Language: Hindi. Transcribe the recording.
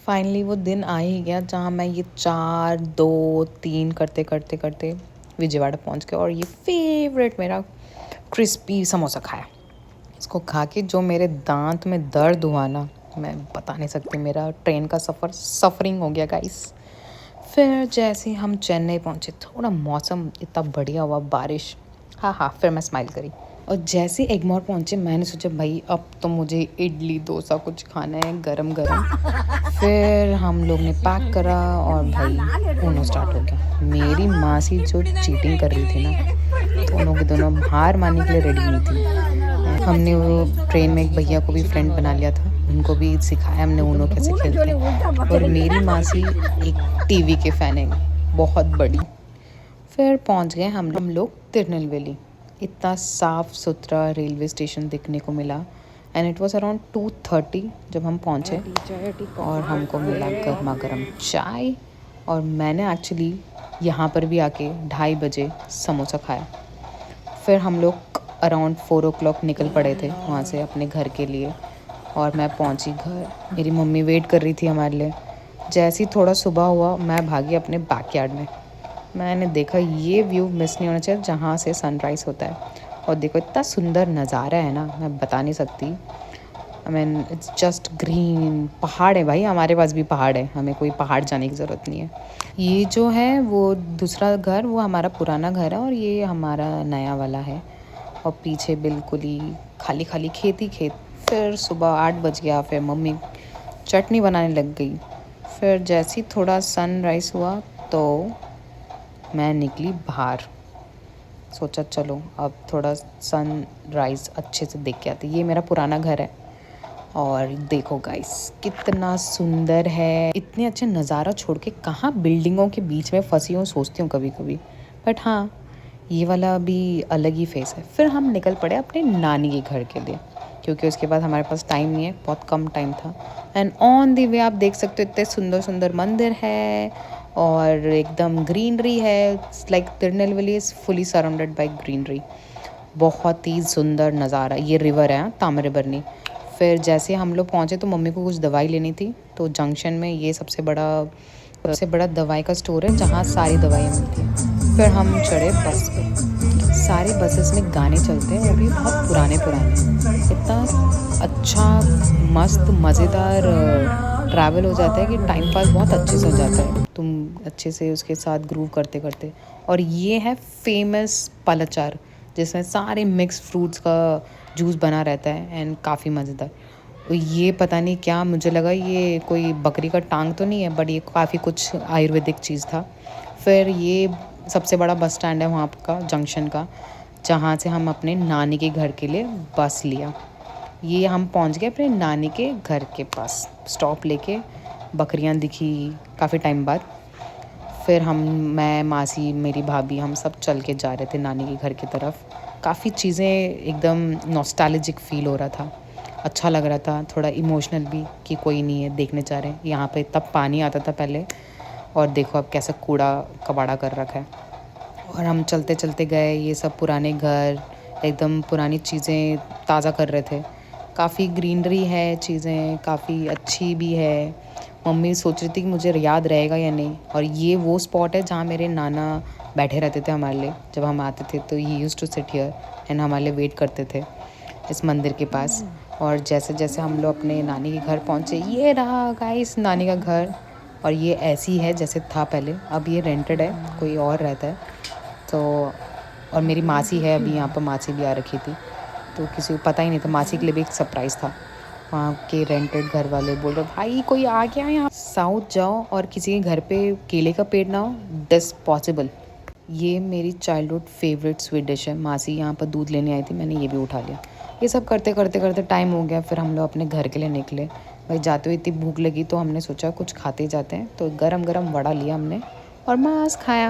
फाइनली वो दिन आ ही गया जहाँ मैं ये 4, 2, 3 करते करते करते विजयवाड़ा पहुँच गया और ये फेवरेट मेरा क्रिस्पी समोसा खाया। इसको खा के जो मेरे दांत में दर्द हुआ ना, मैं बता नहीं सकती। मेरा ट्रेन का सफ़र सफरिंग हो गया गाइस। फिर जैसे हम चेन्नई पहुँचे, थोड़ा मौसम इतना बढ़िया हुआ, बारिश, हाँ, फिर मैं स्माइल करी। और जैसे एगमोर पहुँचे, मैंने सोचा भाई अब तो मुझे इडली डोसा कुछ खाना है गरम गरम। फिर हम लोग ने पैक करा और भाई ऊनो स्टार्ट हो गया। मेरी मासी जो चीटिंग कर रही थी ना, दोनों के दोनों हार मानने के लिए रेडी नहीं थी। हमने वो ट्रेन में एक भैया को भी फ्रेंड बना लिया था, उनको भी सिखाया हमने ऊनो कैसे खेलते हैं। और मेरी मासी एक टीवी के फ़ैन है बहुत बड़ी। फिर पहुंच गए हम लोग तिरुनेलवेली। इतना साफ़ सुथरा रेलवे स्टेशन देखने को मिला एंड इट वाज अराउंड 2:30 जब हम पहुंचे और हमको मिला गर्मा गर्म चाय। और मैंने एक्चुअली यहाँ पर भी आके 2:30 बजे समोसा खाया। फिर हम लोग अराउंड 4 o'clock निकल पड़े थे वहाँ से अपने घर के लिए और मैं पहुँची घर। मेरी मम्मी वेट कर रही थी हमारे लिए। जैसे ही थोड़ा सुबह हुआ, मैं भागी अपने बैकयार्ड में। मैंने देखा ये व्यू मिस नहीं होना चाहिए जहाँ से सनराइज़ होता है। और देखो इतना सुंदर नज़ारा है ना, मैं बता नहीं सकती। I mean it's just green. पहाड़ है भाई, हमारे पास भी पहाड़ है, हमें कोई पहाड़ जाने की ज़रूरत नहीं है। ये जो है वो दूसरा घर, वो हमारा पुराना घर है और ये हमारा नया वाला है। और पीछे बिल्कुल ही खाली खाली खेत ही खेत। फिर सुबह 8 बज गया, फिर मम्मी चटनी बनाने लग गई। फिर जैसे ही थोड़ा सनराइज़ हुआ तो मैं निकली बाहर। सोचा चलो अब थोड़ा सनराइज़ अच्छे से देख के आते। ये मेरा पुराना घर है और देखो गाइस कितना सुंदर है। इतने अच्छे नज़ारा छोड़ के कहाँ बिल्डिंगों के बीच में फंसी हूँ सोचती हूँ कभी कभी। बट हाँ, ये वाला भी अलग ही फेस है। फिर हम निकल पड़े अपने नानी के घर के लिए, क्योंकि उसके बाद हमारे पास टाइम नहीं है, बहुत कम टाइम था। एंड ऑन द वे आप देख सकते हो इतने सुंदर सुंदर मंदिर है और एकदम ग्रीनरी है। Like Tirunelveli is fully surrounded by greenery. बहुत ही सुंदर नज़ारा। ये रिवर है ताम्रबरनी। फिर जैसे हम लोग पहुँचे तो मम्मी को कुछ दवाई लेनी थी, तो जंक्शन में ये सबसे बड़ा दवाई का स्टोर है जहाँ सारी दवाइयाँ मिलती हैं। फिर हम चढ़े बस पे। सारी बसेस में गाने चलते हैं, वो भी बहुत पुराने इतना अच्छा मस्त मज़ेदार ट्रैवल हो जाता है कि टाइम पास बहुत अच्छे से हो जाता है, तुम अच्छे से उसके साथ ग्रूव करते करते। और ये है फेमस पलाचार, जिसमें सारे मिक्स फ्रूट्स का जूस बना रहता है एंड काफ़ी मज़ेदार। ये पता नहीं क्या, मुझे लगा ये कोई बकरी का टांग तो नहीं है, बट ये काफ़ी कुछ आयुर्वेदिक चीज़ था। फिर ये सबसे बड़ा बस स्टैंड है वहाँ का, जंक्शन का, जहाँ से हम अपने नानी के घर के लिए बस लिया। ये हम पहुँच गए अपने नानी के घर के पास। स्टॉप लेके बकरियाँ दिखी काफ़ी टाइम बाद। फिर मैं, मासी, मेरी भाभी, हम सब चल के जा रहे थे नानी के घर की तरफ। काफ़ी चीज़ें एकदम नॉस्टैल्जिक फ़ील हो रहा था, अच्छा लग रहा था, थोड़ा इमोशनल भी कि कोई नहीं है, देखने जा रहे हैं। यहाँ पे तब पानी आता था पहले और देखो अब कैसा कूड़ा कबाड़ा कर रखा है। और हम चलते चलते गए, ये सब पुराने घर, एकदम पुरानी चीज़ें ताज़ा कर रहे थे। काफ़ी ग्रीनरी है, चीज़ें काफ़ी अच्छी भी है। मम्मी सोच रही थी कि मुझे याद रहेगा या नहीं। और ये वो स्पॉट है जहाँ मेरे नाना बैठे रहते थे हमारे लिए। जब हम आते थे तो ही used to sit here and हमारे लिए वेट करते थे इस मंदिर के पास। और जैसे जैसे हम लोग अपने नानी के घर पहुँचे, ये रहा गाइस नानी का घर। और ये ऐसी है जैसे था पहले, अब ये रेंटेड है, कोई और रहता है। तो और मेरी मासी है अभी यहाँ पर, मासी भी आ रखी थी, तो किसी को पता ही नहीं था। मासी के लिए भी एक सरप्राइज़ था। वहाँ के रेंटेड घर वाले बोल रहे भाई कोई आ गया यहाँ। साउथ जाओ और किसी के घर पे केले का पेड़ ना हो, दिस पॉसिबल। ये मेरी चाइल्डहुड फेवरेट स्वीट डिश है। मासी यहाँ पर दूध लेने आई थी, मैंने ये भी उठा लिया। ये सब करते करते करते टाइम हो गया। फिर हम लोग अपने घर के लिए निकले। भाई जाते हुए इतनी भूख लगी तो हमने सोचा कुछ खाते जाते हैं, तो गरम गरम वड़ा लिया हमने और मांस खाया।